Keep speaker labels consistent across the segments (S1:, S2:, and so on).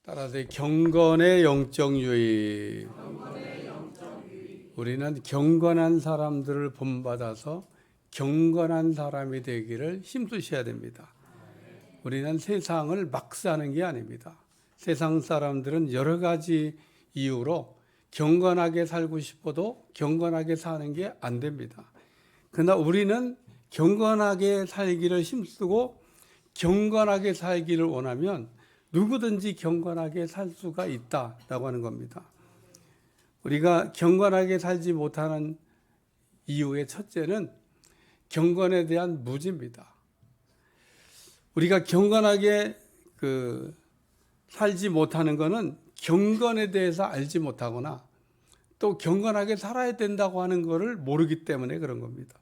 S1: 따라서 경건의 영적 유익. 우리는 경건한 사람들을 본받아서 경건한 사람이 되기를 힘쓰셔야 됩니다. 우리는 세상을 막 사는 게 아닙니다. 세상 사람들은 여러 가지 이유로 경건하게 살고 싶어도 경건하게 사는 게 안 됩니다. 그러나 우리는 경건하게 살기를 힘쓰고 경건하게 살기를 원하면 누구든지 경건하게 살 수가 있다라고 하는 겁니다. 우리가 경건하게 살지 못하는 이유의 첫째는 경건에 대한 무지입니다. 우리가 경건하게 살지 못하는 것은 경건에 대해서 알지 못하거나 또 경건하게 살아야 된다고 하는 것을 모르기 때문에 그런 겁니다.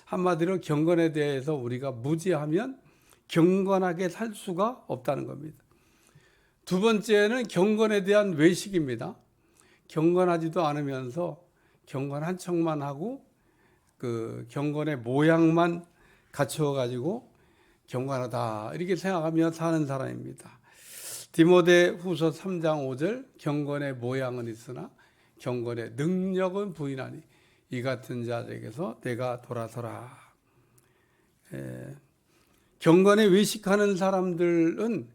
S1: 한마디로 경건에 대해서 우리가 무지하면 경건하게 살 수가 없다는 겁니다. 두 번째는 경건에 대한 외식입니다. 경건하지도 않으면서 경건한 척만 하고 경건의 모양만 갖추어 가지고 경건하다 이렇게 생각하며 사는 사람입니다. 디모데 후서 3장 5절 경건의 모양은 있으나 경건의 능력은 부인하니 이 같은 자에게서 내가 돌아서라. 경건에 외식하는 사람들은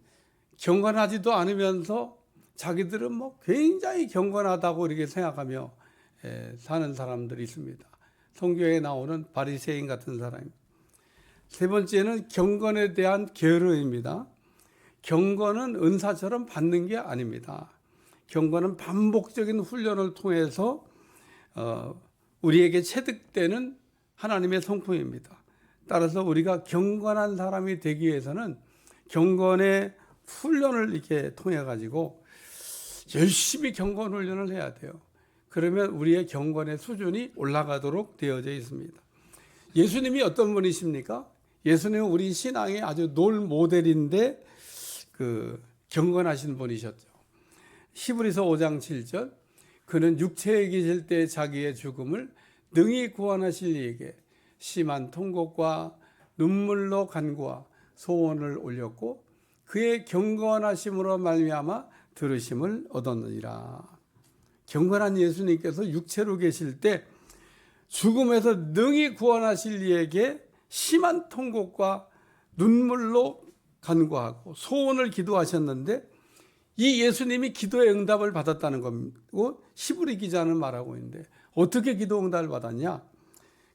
S1: 경건하지도 않으면서 자기들은 굉장히 경건하다고 이렇게 생각하며 사는 사람들이 있습니다. 성경에 나오는 바리새인 같은 사람입니다. 세 번째는 경건에 대한 게으름입니다. 경건은 은사처럼 받는 게 아닙니다. 경건은 반복적인 훈련을 통해서 우리에게 체득되는 하나님의 성품입니다. 따라서 우리가 경건한 사람이 되기 위해서는 경건의 훈련을 이렇게 통해 가지고 열심히 경건 훈련을 해야 돼요. 그러면 우리의 경건의 수준이 올라가도록 되어져 있습니다. 예수님이 어떤 분이십니까? 예수님은 우리 신앙의 아주 롤 모델인데 경건하신 분이셨죠. 히브리서 5장 7절 그는 육체에 계실 때 자기의 죽음을 능히 구원하실 이에게 심한 통곡과 눈물로 간구와 소원을 올렸고 그의 경건하심으로 말미암아 들으심을 얻었느니라. 경건한 예수님께서 육체로 계실 때 죽음에서 능히 구원하실 이에게 심한 통곡과 눈물로 간구하고 소원을 기도하셨는데 이 예수님이 기도의 응답을 받았다는 거고 히브리 기자는 말하고 있는데 어떻게 기도 응답을 받았냐?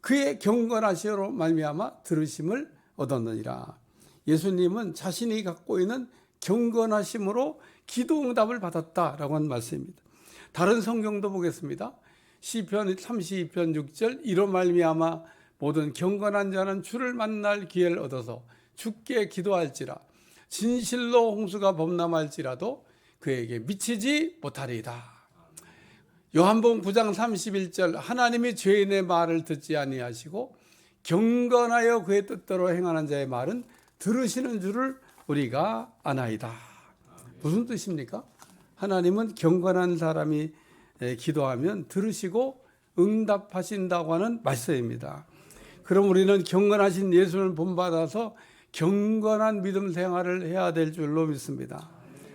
S1: 그의 경건하심으로 말미암아 들으심을 얻었느니라. 예수님은 자신이 갖고 있는 경건하심으로 기도 응답을 받았다라고 하는 말씀입니다. 다른 성경도 보겠습니다. 시편 32편 6절 이로 말미암아 모든 경건한 자는 주를 만날 기회를 얻어서 주께 기도할지라 진실로 홍수가 범람할지라도 그에게 미치지 못하리이다. 요한복음 9장 31절 하나님이 죄인의 말을 듣지 아니하시고 경건하여 그의 뜻대로 행하는 자의 말은 들으시는 줄을 우리가 아나이다. 무슨 뜻입니까? 하나님은 경건한 사람이 기도하면 들으시고 응답하신다고 하는 말씀입니다. 그럼 우리는 경건하신 예수를 본받아서 경건한 믿음 생활을 해야 될 줄로 믿습니다.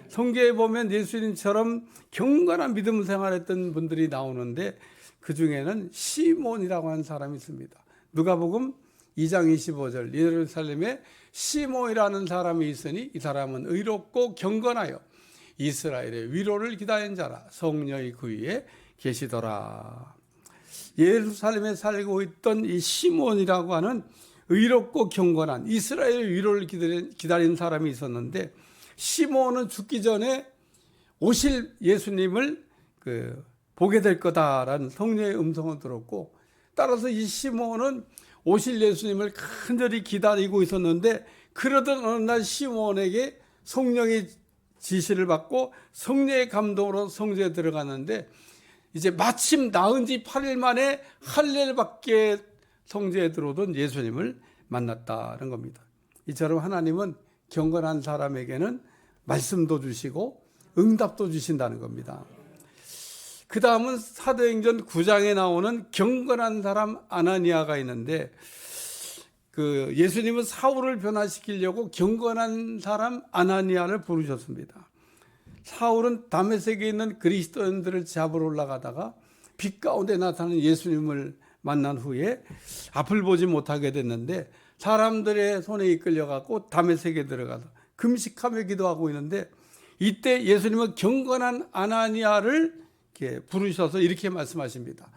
S1: 성경에 보면 예수님처럼 경건한 믿음 생활했던 분들이 나오는데 그 중에는 시몬이라고 하는 사람이 있습니다. 누가복음 2장 25절 예루살렘에 시몬이라는 사람이 있으니 이 사람은 의롭고 경건하여 이스라엘의 위로를 기다린 자라 성령이 그 위에 계시더라. 예루살렘에 살고 있던 이 시몬이라고 하는 의롭고 경건한 이스라엘의 위로를 기다린 사람이 있었는데 시몬은 죽기 전에 오실 예수님을 보게 될 거다라는 성령의 음성을 들었고 따라서 이 시몬은 오실 예수님을 간절히 기다리고 있었는데 그러던 어느 날 시몬에게 성령의 지시를 받고 성령의 감동으로 성전에 들어갔는데 이제 마침 나은 지 8일 만에 할례밖에 성전에 들어오던 예수님을 만났다는 겁니다. 이처럼 하나님은 경건한 사람에게는 말씀도 주시고 응답도 주신다는 겁니다. 그 다음은 사도행전 9장에 나오는 경건한 사람 아나니아가 있는데 예수님은 사울을 변화시키려고 경건한 사람 아나니아를 부르셨습니다. 사울은 다메섹에 있는 그리스도인들을 잡으러 올라가다가 빛 가운데 나타나는 예수님을 만난 후에 앞을 보지 못하게 됐는데 사람들의 손에 이끌려갖고 다메섹에 들어가서 금식하며 기도하고 있는데 이때 예수님은 경건한 아나니아를 이렇게 부르셔서 이렇게 말씀하십니다.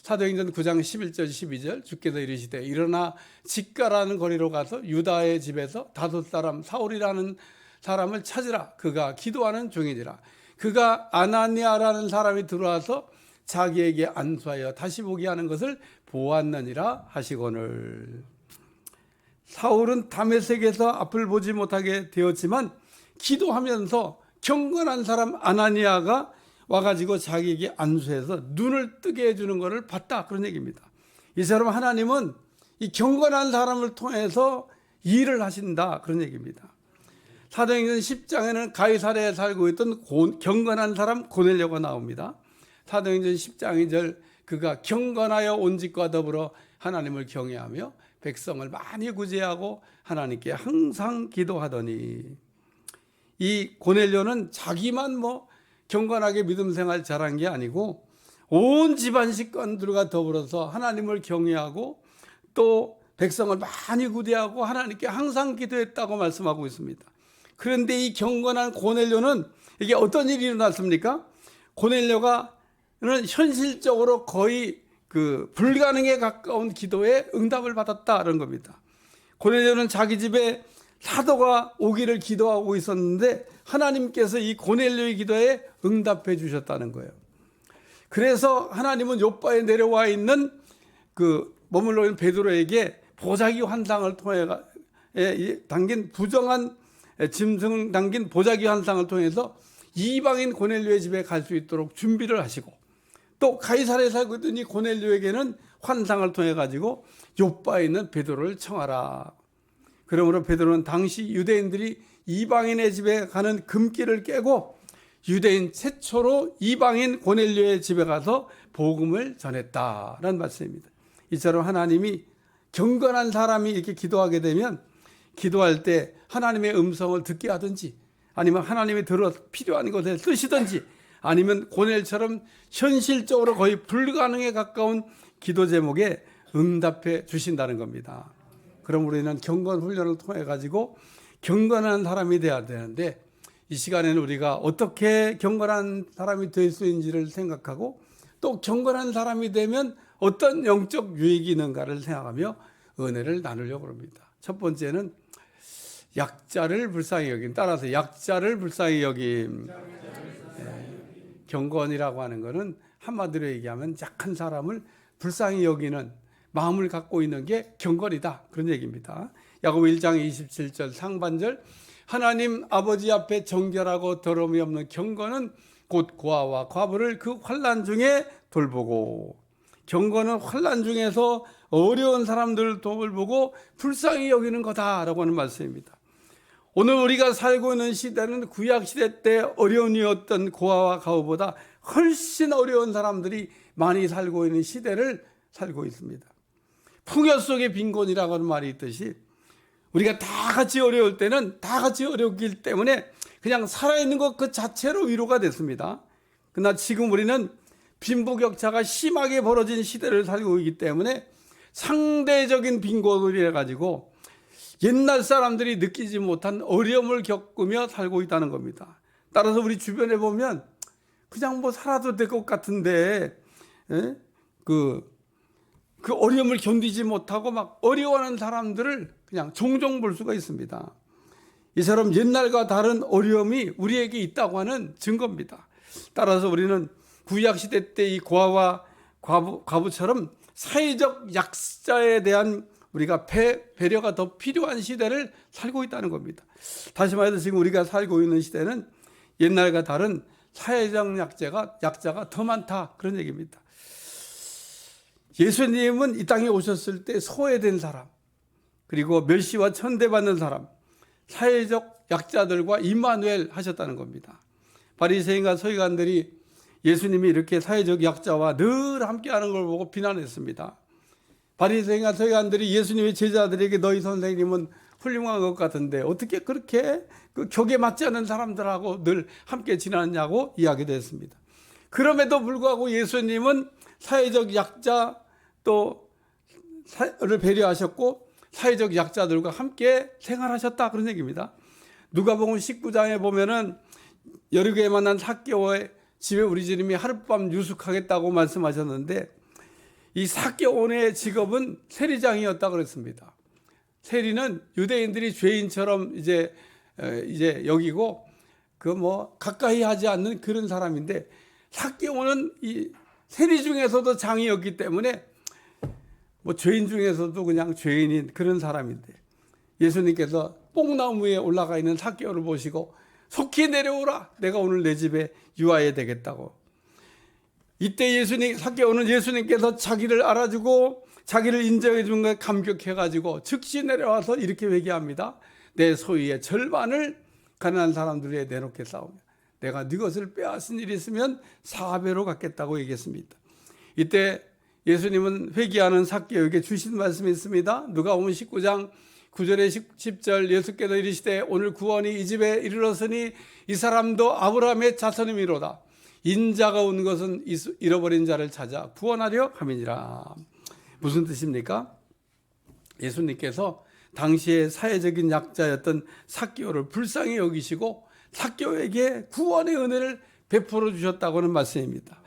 S1: 사도행전 9장 11절 12절 주께서 이르시되 일어나 직가라는 거리로 가서 유다의 집에서 다섯 사람 사울이라는 사람을 찾으라. 그가 기도하는 종이니라. 그가 아나니아라는 사람이 들어와서 자기에게 안수하여 다시 보게 하는 것을 보았느니라 하시거늘. 사울은 다메섹에서 앞을 보지 못하게 되었지만 기도하면서 경건한 사람 아나니아가 와가지고 자기에게 안수해서 눈을 뜨게 해주는 것을 봤다, 그런 얘기입니다. 이 사람 하나님은 이 경건한 사람을 통해서 일을 하신다, 그런 얘기입니다. 사도행전 10장에는 가이사랴에 살고 있던 경건한 사람 고넬료가 나옵니다. 사도행전 10장 2절 그가 경건하여 온 집과 더불어 하나님을 경외하며 백성을 많이 구제하고 하나님께 항상 기도하더니, 이 고넬료는 자기만 경건하게 믿음 생활 잘한 게 아니고 온 집안 식구들과 더불어서 하나님을 경외하고 또 백성을 많이 구제하고 하나님께 항상 기도했다고 말씀하고 있습니다. 그런데 이 경건한 고넬료는 이게 어떤 일이 일어났습니까? 고넬료가는 현실적으로 거의 불가능에 가까운 기도에 응답을 받았다는 겁니다. 고넬료는 자기 집에 사도가 오기를 기도하고 있었는데 하나님께서 이 고넬료의 기도에 응답해 주셨다는 거예요. 그래서 하나님은 요바에 내려와 있는 머물러 있는 베드로에게 보자기 환상을 통해 당긴 부정한 짐승 당긴 보자기 환상을 통해서 이방인 고넬료의 집에 갈 수 있도록 준비를 하시고, 또 가이사랴에 살고 있던 이 고넬료에게는 환상을 통해 가지고 요바에 있는 베드로를 청하라. 그러므로 베드로는 당시 유대인들이 이방인의 집에 가는 금길을 깨고 유대인 최초로 이방인 고넬료의 집에 가서 복음을 전했다라는 말씀입니다. 이처럼 하나님이 경건한 사람이 이렇게 기도하게 되면 기도할 때 하나님의 음성을 듣게 하든지, 아니면 하나님이 들어 필요한 것에 쓰시든지, 아니면 고넬처럼 현실적으로 거의 불가능에 가까운 기도 제목에 응답해 주신다는 겁니다. 그럼 우리는 경건 훈련을 통해 가지고 경건한 사람이 되어야 되는데, 이 시간에는 우리가 어떻게 경건한 사람이 될 수 있는지를 생각하고, 또 경건한 사람이 되면 어떤 영적 유익이 있는가를 생각하며 은혜를 나누려고 합니다. 첫 번째는 약자를 불쌍히 여김. 따라서 약자를 불쌍히 여김. 경건이라고 하는 것은 한마디로 얘기하면 약한 사람을 불쌍히 여기는 마음을 갖고 있는 게 경건이다, 그런 얘기입니다. 야고보 1장 27절 상반절, 하나님 아버지 앞에 정결하고 더러움이 없는 경건은 곧 고아와 과부를 그 환난 중에 돌보고, 경건은 환난 중에서 어려운 사람들을 돌보고 불쌍히 여기는 거다라고 하는 말씀입니다. 오늘 우리가 살고 있는 시대는 구약시대 때 어려운이었던 고아와 과부보다 훨씬 어려운 사람들이 많이 살고 있는 시대를 살고 있습니다. 풍요 속의 빈곤이라고 하는 말이 있듯이 우리가 다 같이 어려울 때는 다 같이 어렵기 때문에 그냥 살아있는 것 그 자체로 위로가 됐습니다. 그러나 지금 우리는 빈부격차가 심하게 벌어진 시대를 살고 있기 때문에 상대적인 빈곤을 해가지고 옛날 사람들이 느끼지 못한 어려움을 겪으며 살고 있다는 겁니다. 따라서 우리 주변에 보면 그냥 살아도 될 것 같은데 그 어려움을 견디지 못하고 막 어려워하는 사람들을 그냥 종종 볼 수가 있습니다. 이처럼 옛날과 다른 어려움이 우리에게 있다고 하는 증거입니다. 따라서 우리는 구약시대 때 이 고아와 과부처럼 사회적 약자에 대한 우리가 배려가 더 필요한 시대를 살고 있다는 겁니다. 다시 말해서 지금 우리가 살고 있는 시대는 옛날과 다른 사회적 약자가 더 많다, 그런 얘기입니다. 예수님은 이 땅에 오셨을 때 소외된 사람, 그리고 멸시와 천대받는 사람, 사회적 약자들과 임마누엘 하셨다는 겁니다. 바리새인과 서기관들이 예수님이 이렇게 사회적 약자와 늘 함께하는 걸 보고 비난했습니다. 바리새인과 서기관들이 예수님의 제자들에게 너희 선생님은 훌륭한 것 같은데 어떻게 그렇게 그 격에 맞지 않는 사람들하고 늘 함께 지냈냐고 이야기됐습니다. 그럼에도 불구하고 예수님은 사회적 약자 또를 배려하셨고 사회적 약자들과 함께 생활하셨다, 그런 얘기입니다. 누가복음 19장에 보면은 여러 개 만난 삭개오의 집에 우리 주님이 하룻밤 유숙하겠다고 말씀하셨는데, 이 삭개오의 직업은 세리장이었다 그랬습니다. 세리는 유대인들이 죄인처럼 이제 여기고 가까이 하지 않는 그런 사람인데, 삭개오는 이 세리 중에서도 장이었기 때문에 죄인 중에서도 그냥 죄인인 그런 사람인데, 예수님께서 뽕나무 위에 올라가 있는 삭개오를 보시고 속히 내려오라, 내가 오늘 내 집에 유하해야 되겠다고. 이때 삭개오는 예수님께서 자기를 알아주고 자기를 인정해 준 것에 감격해가지고 즉시 내려와서 이렇게 회개합니다. 내 소유의 절반을 가난한 사람들에게 내놓겠사오며 내가 네 것을 빼앗은 일이 있으면 4배로 갚겠다고 얘기했습니다. 이때 예수님은 회개하는 삭개오에게 주신 말씀이 있습니다. 누가복음 19장 9절에 10절, 예수께서 이르시되 오늘 구원이 이 집에 이르렀으니 이 사람도 아브라함의 자손이미로다. 인자가 온 것은 잃어버린 자를 찾아 구원하려 함이니라. 무슨 뜻입니까? 예수님께서 당시에 사회적인 약자였던 삭개오를 불쌍히 여기시고 삭개오에게 구원의 은혜를 베풀어 주셨다고는 말씀입니다.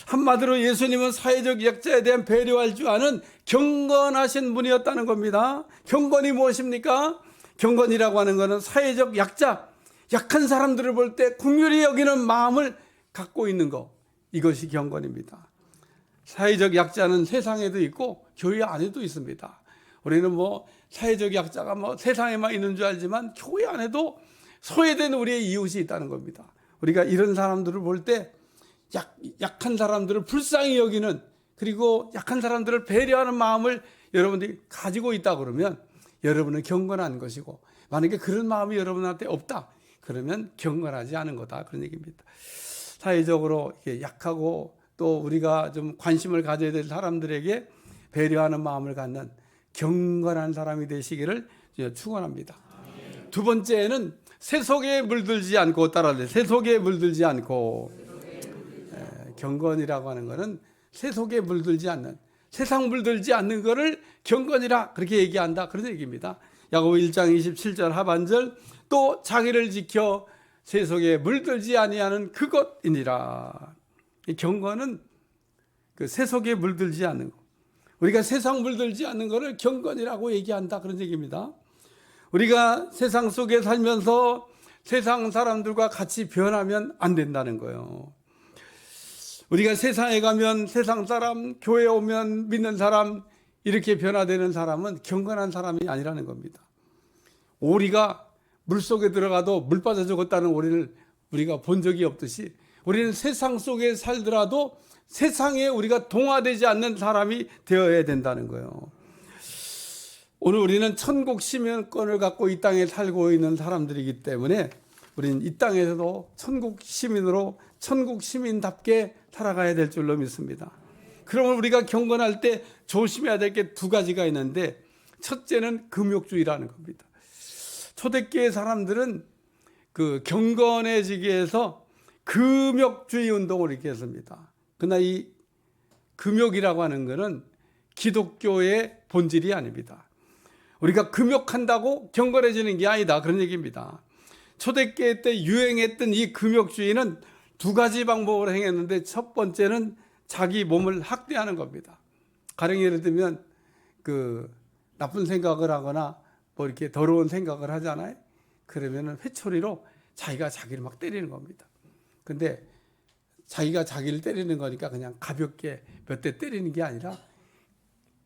S1: 한마디로 예수님은 사회적 약자에 대한 배려할 줄 아는 경건하신 분이었다는 겁니다. 경건이 무엇입니까? 경건이라고 하는 것은 사회적 약자, 약한 사람들을 볼 때 긍휼히 여기는 마음을 갖고 있는 것, 이것이 경건입니다. 사회적 약자는 세상에도 있고 교회 안에도 있습니다. 우리는 사회적 약자가 세상에만 있는 줄 알지만 교회 안에도 소외된 우리의 이웃이 있다는 겁니다. 우리가 이런 사람들을 볼 때 약한 사람들을 불쌍히 여기는, 그리고 약한 사람들을 배려하는 마음을 여러분들이 가지고 있다 그러면 여러분은 경건한 것이고, 만약에 그런 마음이 여러분한테 없다 그러면 경건하지 않은 거다, 그런 얘기입니다. 사회적으로 약하고 또 우리가 좀 관심을 가져야 될 사람들에게 배려하는 마음을 갖는 경건한 사람이 되시기를 축원합니다. 두 번째는 세속에 물들지 않고, 따라하세요. 세속에 물들지 않고. 경건이라고 하는 것은 세속에 물들지 않는, 세상 물들지 않는 것을 경건이라 그렇게 얘기한다, 그런 얘기입니다. 야고보 1장 27절 하반절, 또 자기를 지켜 세속에 물들지 아니하는 그것이니라. 이 경건은 그 세속에 물들지 않는 것, 우리가 세상 물들지 않는 것을 경건이라고 얘기한다, 그런 얘기입니다. 우리가 세상 속에 살면서 세상 사람들과 같이 변하면 안 된다는 거예요. 우리가 세상에 가면 세상 사람, 교회에 오면 믿는 사람, 이렇게 변화되는 사람은 경건한 사람이 아니라는 겁니다. 오리가 물속에 들어가도 물 빠져 죽었다는 오리를 우리가 본 적이 없듯이, 우리는 세상 속에 살더라도 세상에 우리가 동화되지 않는 사람이 되어야 된다는 거예요. 오늘 우리는 천국 시민권을 갖고 이 땅에 살고 있는 사람들이기 때문에 우리는 이 땅에서도 천국 시민으로 천국 시민답게 살아가야 될 줄로 믿습니다. 그러면 우리가 경건할 때 조심해야 될 게 두 가지가 있는데, 첫째는 금욕주의라는 겁니다. 초대교회 사람들은 그 경건해지기 위해서 금욕주의 운동을 이렇게 했습니다. 그러나 이 금욕이라고 하는 것은 기독교의 본질이 아닙니다. 우리가 금욕한다고 경건해지는 게 아니다, 그런 얘기입니다. 초대교회 때 유행했던 이 금욕주의는 두 가지 방법으로 행했는데, 첫 번째는 자기 몸을 학대하는 겁니다. 가령 예를 들면 나쁜 생각을 하거나 이렇게 더러운 생각을 하잖아요. 그러면은 회초리로 자기가 자기를 막 때리는 겁니다. 근데 자기가 자기를 때리는 거니까 그냥 가볍게 몇 대 때리는 게 아니라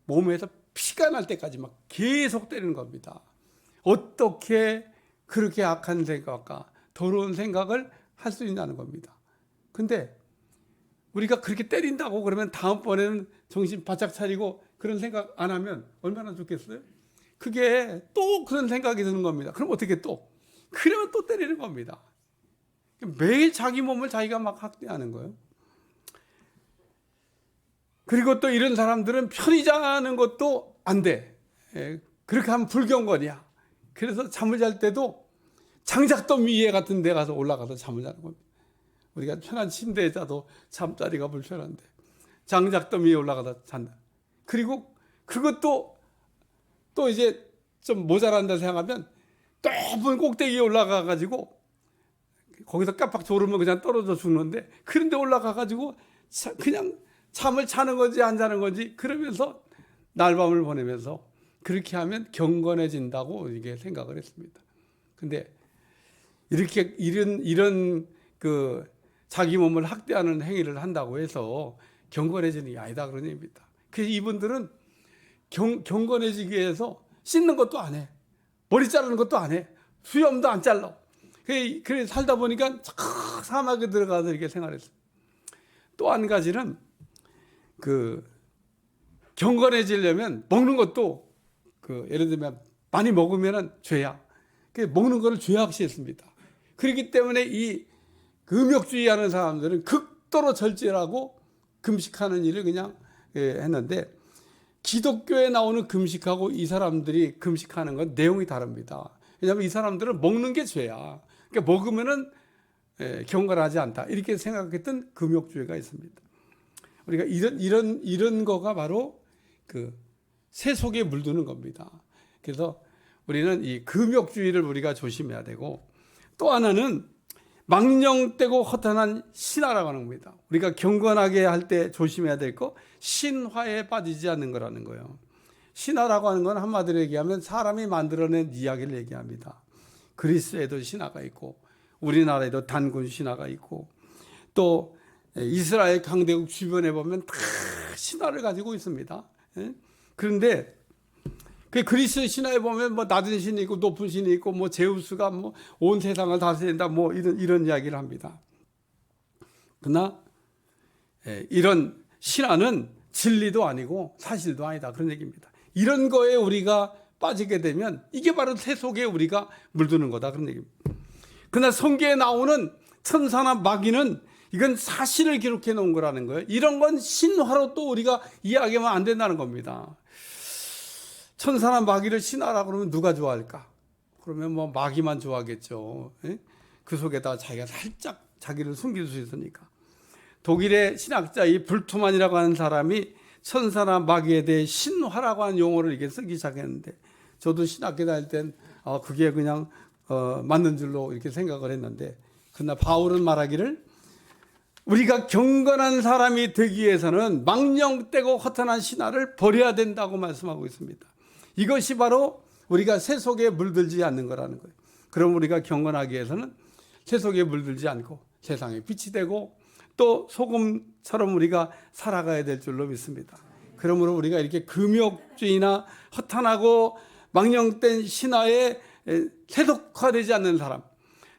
S1: 몸에서 피가 날 때까지 막 계속 때리는 겁니다. 어떻게 그렇게 악한 생각과 더러운 생각을 할 수 있냐는 겁니다. 근데 우리가 그렇게 때린다고 그러면 다음번에는 정신 바짝 차리고 그런 생각 안 하면 얼마나 좋겠어요? 그게 또 그런 생각이 드는 겁니다. 그럼 어떻게 그러면 또 때리는 겁니다. 매일 자기 몸을 자기가 막 학대하는 거예요. 그리고 또 이런 사람들은 편히 자는 것도 안 돼. 그렇게 하면 불경건이야. 그래서 잠을 잘 때도 장작돔 위에 같은 데 가서 올라가서 잠을 자는 겁니다. 우리가 편한 침대에 자도 잠자리가 불편한데 장작돔 위에 올라가서 잔다. 그리고 그것도 또 이제 좀 모자란다 생각하면 높은 꼭대기에 올라가 가지고 거기서 깜빡 졸으면 그냥 떨어져 죽는데 그런데 올라가 가지고 그냥 잠을 자는 건지 안 자는 건지 그러면서 날밤을 보내면서 그렇게 하면 경건해진다고 이게 생각을 했습니다. 근데 이렇게 이런 그 자기 몸을 학대하는 행위를 한다고 해서 경건해지는 게 아니다 그런 얘기입니다. 그래서 이분들은 경건해지기 위해서 씻는 것도 안 해. 머리 자르는 것도 안 해. 수염도 안 잘라. 그래 살다 보니까 사막에 들어가서 이렇게 생활했어요. 또 한 가지는 그 경건해지려면 먹는 것도 그 예를 들면 많이 먹으면은 죄야. 그 먹는 거를 죄악시했습니다. 그렇기 때문에 이 음욕주의하는 사람들은 극도로 절제하고 금식하는 일을 그냥 했는데 기독교에 나오는 금식하고 이 사람들이 금식하는 건 내용이 다릅니다. 왜냐하면 이 사람들은 먹는 게 죄야. 그러니까 먹으면은 경건하지 않다. 이렇게 생각했던 금욕주의가 있습니다. 우리가 이런 거가 바로 그 세속에 물드는 겁니다. 그래서 우리는 이 금욕주의를 우리가 조심해야 되고 또 하나는 망령되고 허탄한 신화라고 하는 겁니다. 우리가 경건하게 할 때 조심해야 될 거 신화에 빠지지 않는 거라는 거예요. 신화라고 하는 건 한마디로 얘기하면 사람이 만들어낸 이야기를 얘기합니다. 그리스에도 신화가 있고 우리나라에도 단군 신화가 있고 또 이스라엘 강대국 주변에 보면 다 신화를 가지고 있습니다. 그런데 그 그리스 신화에 보면 뭐 낮은 신이 있고 높은 신이 있고 뭐 제우스가 뭐 온 세상을 다스린다 뭐 이런 이야기를 합니다. 그러나 이런 신화는 진리도 아니고 사실도 아니다 그런 얘기입니다. 이런 거에 우리가 빠지게 되면 이게 바로 세속에 우리가 물드는 거다 그런 얘기입니다. 그러나 성경에 나오는 천사나 마귀는 이건 사실을 기록해 놓은 거라는 거예요. 이런 건 신화로 또 우리가 이야기하면 안 된다는 겁니다. 천사나 마귀를 신화라고 그러면 누가 좋아할까? 그러면 뭐 마귀만 좋아하겠죠. 그 속에다 자기가 살짝 자기를 숨길 수 있으니까. 독일의 신학자 이 불투만이라고 하는 사람이 천사나 마귀에 대해 신화라고 하는 용어를 이렇게 쓰기 시작했는데 저도 신학교 다닐 땐 그게 그냥 맞는 줄로 이렇게 생각을 했는데 그러나 바울은 말하기를 우리가 경건한 사람이 되기 위해서는 망령되고 허탄한 신화를 버려야 된다고 말씀하고 있습니다. 이것이 바로 우리가 세속에 물들지 않는 거라는 거예요. 그럼 우리가 경건하기 위해서는 세속에 물들지 않고 세상에 빛이 되고 또 소금처럼 우리가 살아가야 될 줄로 믿습니다. 그러므로 우리가 이렇게 금욕주의나 허탄하고 망령된 신화에 세속화되지 않는 사람,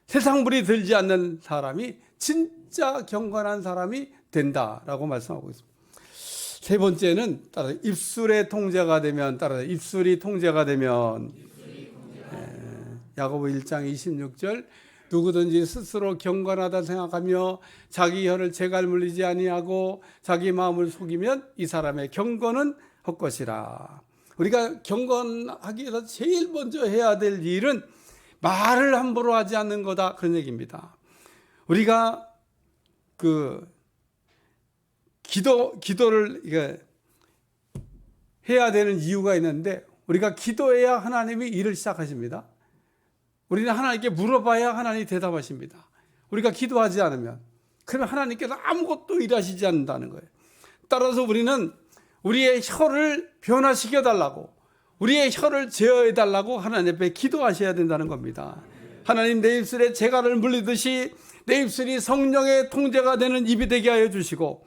S1: 세상물이 들지 않는 사람이 진짜 경건한 사람이 된다라고 말씀하고 있습니다. 세 번째는 따라 입술의 통제가 되면 입술이 통제가 되면 야고보 1장 26절 누구든지 스스로 경건하다 생각하며 자기 혀를 재갈 물리지 아니하고 자기 마음을 속이면 이 사람의 경건은 헛것이라. 우리가 경건하기 위해서 제일 먼저 해야 될 일은 말을 함부로 하지 않는 거다 그런 얘기입니다. 우리가 그 기도를 해야 되는 이유가 있는데 우리가 기도해야 하나님이 일을 시작하십니다. 우리는 하나님께 물어봐야 하나님이 대답하십니다. 우리가 기도하지 않으면 그러면 하나님께서 아무것도 일하시지 않는다는 거예요. 따라서 우리는 우리의 혀를 변화시켜 달라고 우리의 혀를 제어해 달라고 하나님 앞에 기도하셔야 된다는 겁니다. 하나님 내 입술에 재갈을 물리듯이 내 입술이 성령의 통제가 되는 입이 되게 하여 주시고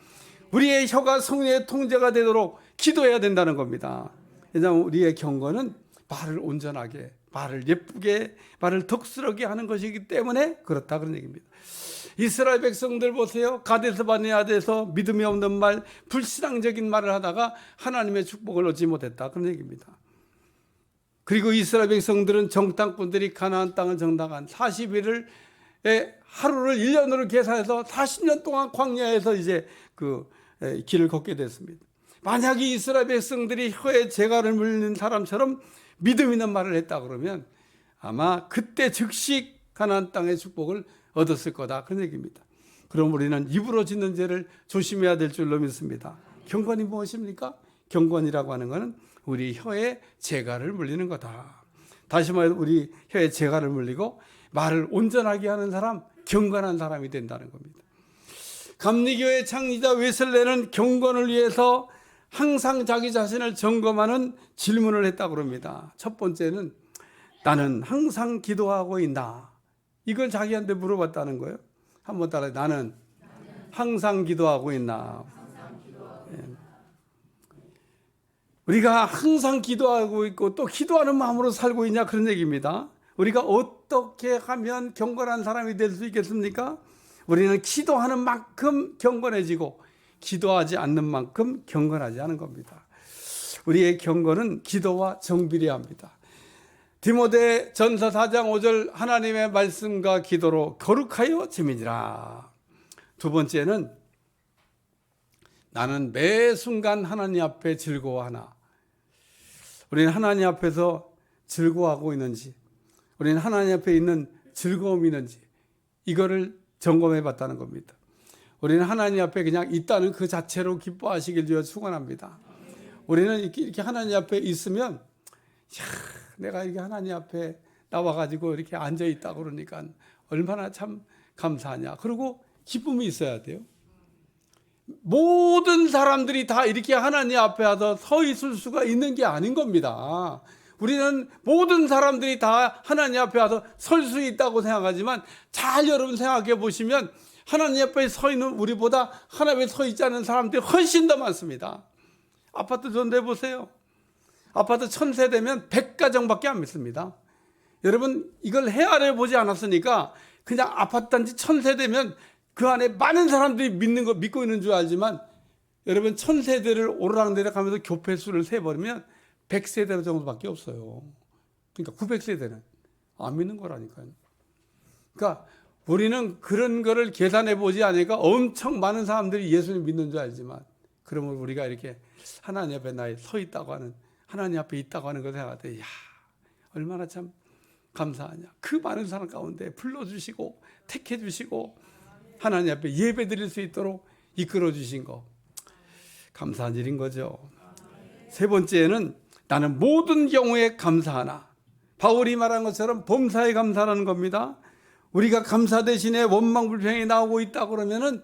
S1: 우리의 혀가 성령의 통제가 되도록 기도해야 된다는 겁니다. 왜냐하면 우리의 경건은 말을 온전하게 말을 예쁘게 말을 덕스럽게 하는 것이기 때문에 그렇다 그런 얘기입니다. 이스라엘 백성들 보세요. 가데스 바네아에서 믿음이 없는 말 불신앙적인 말을 하다가 하나님의 축복을 얻지 못했다 그런 얘기입니다. 그리고 이스라엘 백성들은 정탐꾼들이 가나안 땅을 정탐한 40일을 하루를 1년으로 계산해서 40년 동안 광야에서 이제 그 길을 걷게 됐습니다. 만약에 이스라엘 백성들이 혀에 재갈을 물리는 사람처럼 믿음 있는 말을 했다 그러면 아마 그때 즉시 가나안 땅의 축복을 얻었을 거다, 그런 얘기입니다. 그럼 우리는 입으로 짓는 죄를 조심해야 될 줄로 믿습니다. 경건이 무엇입니까? 경건이라고 하는 것은 우리 혀에 재갈을 물리는 거다. 다시 말해 우리 혀에 재갈을 물리고 말을 온전하게 하는 사람, 경건한 사람이 된다는 겁니다. 감리교의 창리자 웨슬레는 경건을 위해서 항상 자기 자신을 점검하는 질문을 했다고 합니다. 첫 번째는 나는 항상 기도하고 있나? 이걸 자기한테 물어봤다는 거예요. 한번 따라해. 나는 항상 기도하고 있나? 우리가 항상 기도하고 있고 또 기도하는 마음으로 살고 있냐, 그런 얘기입니다. 우리가 어떻게 하면 경건한 사람이 될 수 있겠습니까? 우리는 기도하는 만큼 경건해지고 기도하지 않는 만큼 경건하지 않은 겁니다. 우리의 경건은 기도와 정비례합니다. 디모데 전서 4장 5절 하나님의 말씀과 기도로 거룩하여 지미니라. 두 번째는 나는 매 순간 하나님 앞에 즐거워하나. 우리는 하나님 앞에서 즐거워하고 있는지, 우리는 하나님 앞에 있는 즐거움이 있는지, 이거를 점검해 봤다는 겁니다. 우리는 하나님 앞에 그냥 있다는 그 자체로 기뻐하시길 주여 축원합니다. 우리는 이렇게 하나님 앞에 있으면, 내가 이렇게 하나님 앞에 나와가지고 이렇게 앉아 있다고 그러니까 얼마나 참 감사하냐. 그리고 기쁨이 있어야 돼요. 모든 사람들이 다 이렇게 하나님 앞에 와서 서 있을 수가 있는 게 아닌 겁니다. 우리는 모든 사람들이 다 하나님 앞에 와서 설 수 있다고 생각하지만, 잘 여러분 생각해 보시면 하나님 앞에 서 있는 우리보다 하나님 앞에 서 있지 않은 사람들이 훨씬 더 많습니다. 아파트 좀 내보세요. 아파트 1000세대면 100가정밖에 안 믿습니다. 여러분 이걸 헤아려 보지 않았으니까 그냥 아파트 단지 1000세대면 그 안에 많은 사람들이 믿고 있는 줄 알지만, 여러분 1000세대를 오르락내리락 하면서 교폐수를 세버리면 100세대 정도밖에 없어요. 그러니까 900세대는 안 믿는 거라니까요. 그러니까 우리는 그런 거를 계산해 보지 않으니까 엄청 많은 사람들이 예수님 믿는 줄 알지만, 그러면 우리가 이렇게 하나님 앞에 나에 서 있다고 하는, 하나님 앞에 있다고 하는 걸 생각할 때, 얼마나 참 감사하냐. 그 많은 사람 가운데 불러주시고 택해 주시고 하나님 앞에 예배 드릴 수 있도록 이끌어 주신 거, 감사한 일인 거죠. 세 번째는 나는 모든 경우에 감사하나. 바울이 말한 것처럼 범사에 감사하는 겁니다. 우리가 감사 대신에 원망 불평이 나오고 있다고 그러면은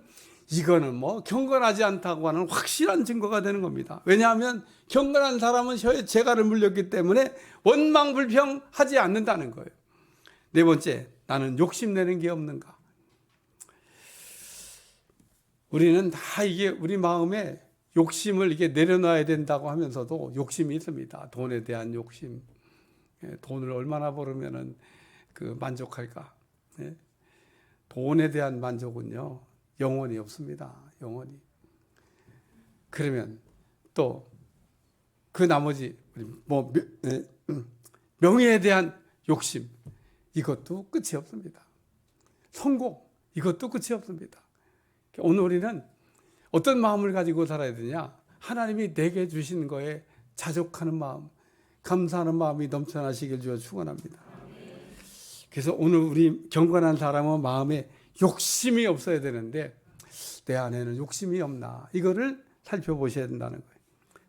S1: 이거는 뭐 경건하지 않다고 하는 확실한 증거가 되는 겁니다. 왜냐하면 경건한 사람은 혀에 재갈을 물렸기 때문에 원망 불평하지 않는다는 거예요. 네 번째, 나는 욕심내는 게 없는가. 우리는 다 이게 우리 마음에 욕심을 이렇게 내려놔야 된다고 하면서도 욕심이 있습니다. 돈에 대한 욕심. 돈을 얼마나 벌으면은 그 만족할까. 돈에 대한 만족은요, 영원히 없습니다. 영원히. 그러면 또 그 나머지 명예에 대한 욕심, 이것도 끝이 없습니다. 성공, 이것도 끝이 없습니다. 오늘 우리는 어떤 마음을 가지고 살아야 되냐? 하나님이 내게 주신 거에 자족하는 마음, 감사하는 마음이 넘쳐나시길 주여 축원합니다. 그래서 오늘 우리 경건한 사람은 마음에 욕심이 없어야 되는데, 내 안에는 욕심이 없나, 이거를 살펴보셔야 된다는 거예요.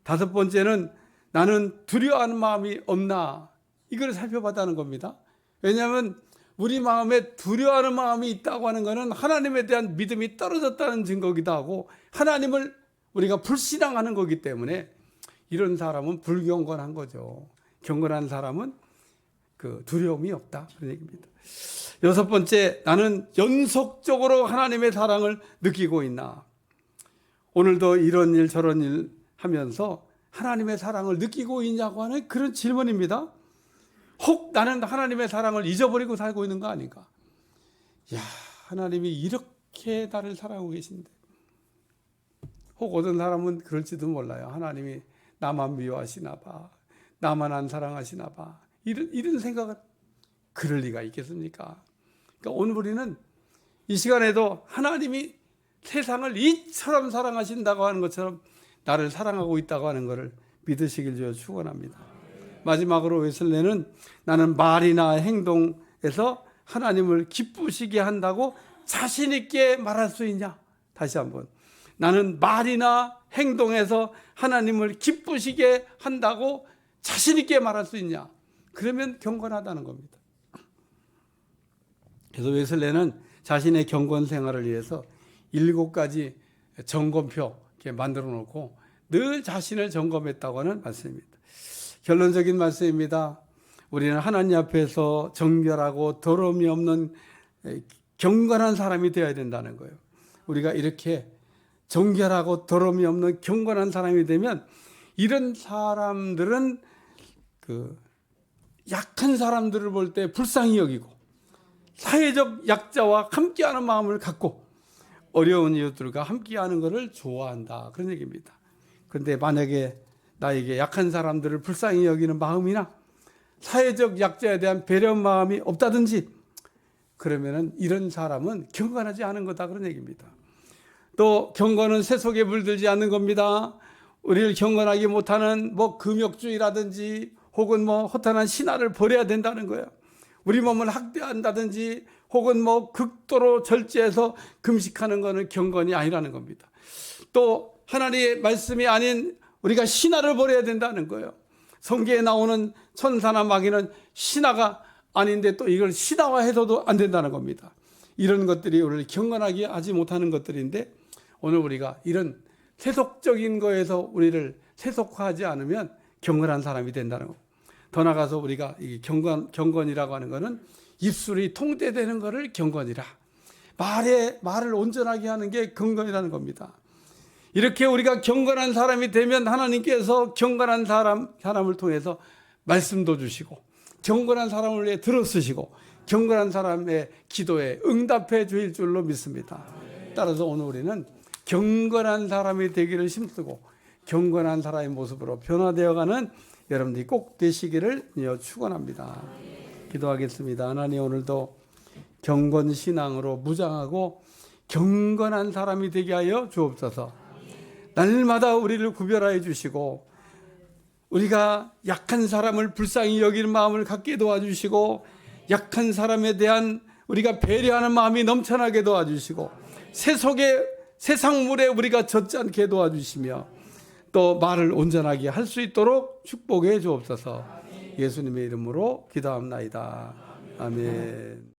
S1: 다섯 번째는 나는 두려워하는 마음이 없나, 이걸 살펴봤다는 겁니다. 왜냐하면 우리 마음에 두려워하는 마음이 있다고 하는 것은 하나님에 대한 믿음이 떨어졌다는 증거기도 하고, 하나님을 우리가 불신앙하는 거기 때문에 이런 사람은 불경건한 거죠. 경건한 사람은 그 두려움이 없다, 그런 얘기입니다. 여섯 번째, 나는 연속적으로 하나님의 사랑을 느끼고 있나. 오늘도 이런 일 저런 일 하면서 하나님의 사랑을 느끼고 있냐고 하는 그런 질문입니다. 혹 나는 하나님의 사랑을 잊어버리고 살고 있는 거 아닌가. 하나님이 이렇게 나를 사랑하고 계신데. 혹 어떤 사람은 그럴지도 몰라요. 하나님이 나만 미워하시나 봐, 나만 안 사랑하시나 봐, 이런 생각은 그럴 리가 있겠습니까? 그러니까 오늘 우리는 이 시간에도 하나님이 세상을 이처럼 사랑하신다고 하는 것처럼 나를 사랑하고 있다고 하는 것을 믿으시길 주여 축원합니다. 마지막으로 웨슬레는 나는 말이나 행동에서 하나님을 기쁘시게 한다고 자신 있게 말할 수 있냐? 다시 한번. 나는 말이나 행동에서 하나님을 기쁘시게 한다고 자신 있게 말할 수 있냐? 그러면 경건하다는 겁니다. 그래서 웨슬레는 자신의 경건 생활을 위해서 7가지 점검표 이렇게 만들어 놓고 늘 자신을 점검했다고 하는 말씀입니다. 결론적인 말씀입니다. 우리는 하나님 앞에서 정결하고 더러움이 없는 경건한 사람이 되어야 된다는 거예요. 우리가 이렇게 정결하고 더러움이 없는 경건한 사람이 되면 이런 사람들은 약한 사람들을 볼 때 불쌍히 여기고 사회적 약자와 함께하는 마음을 갖고 어려운 이웃들과 함께하는 것을 좋아한다, 그런 얘기입니다. 그런데 만약에 나에게 약한 사람들을 불쌍히 여기는 마음이나 사회적 약자에 대한 배려 마음이 없다든지 그러면은 이런 사람은 경건하지 않은 거다, 그런 얘기입니다. 또 경건은 세속에 물들지 않는 겁니다. 우리를 경건하게 못하는 금욕주의라든지 혹은 허탄한 신화를 버려야 된다는 거예요. 우리 몸을 학대한다든지 혹은 극도로 절제해서 금식하는 것은 경건이 아니라는 겁니다. 또 하나님의 말씀이 아닌 우리가 신화를 버려야 된다는 거예요. 성경에 나오는 천사나 마귀는 신화가 아닌데 또 이걸 신화화해서도 안 된다는 겁니다. 이런 것들이 우리를 경건하게 하지 못하는 것들인데 오늘 우리가 이런 세속적인 거에서 우리를 세속화하지 않으면 경건한 사람이 된다는 겁니다. 더 나아가서 우리가 이 경건이라고 하는 것은 입술이 통제되는 것을 경건이라, 말을 온전하게 하는 게 경건이라는 겁니다. 이렇게 우리가 경건한 사람이 되면 하나님께서 경건한 사람을 통해서 말씀도 주시고 경건한 사람을 위해 들어쓰시고 경건한 사람의 기도에 응답해 주실 줄로 믿습니다. 따라서 오늘 우리는 경건한 사람이 되기를 힘쓰고 경건한 사람의 모습으로 변화되어가는 여러분들이 꼭 되시기를 축원합니다. 기도하겠습니다. 하나님, 오늘도 경건신앙으로 무장하고 경건한 사람이 되게 하여 주옵소서. 날마다 우리를 구별하여 주시고 우리가 약한 사람을 불쌍히 여기는 마음을 갖게 도와주시고 약한 사람에 대한 우리가 배려하는 마음이 넘쳐나게 도와주시고 세상물에 우리가 젖지 않게 도와주시며 또 말을 온전하게 할 수 있도록 축복해 주옵소서. 예수님의 이름으로 기도합나이다. 아멘.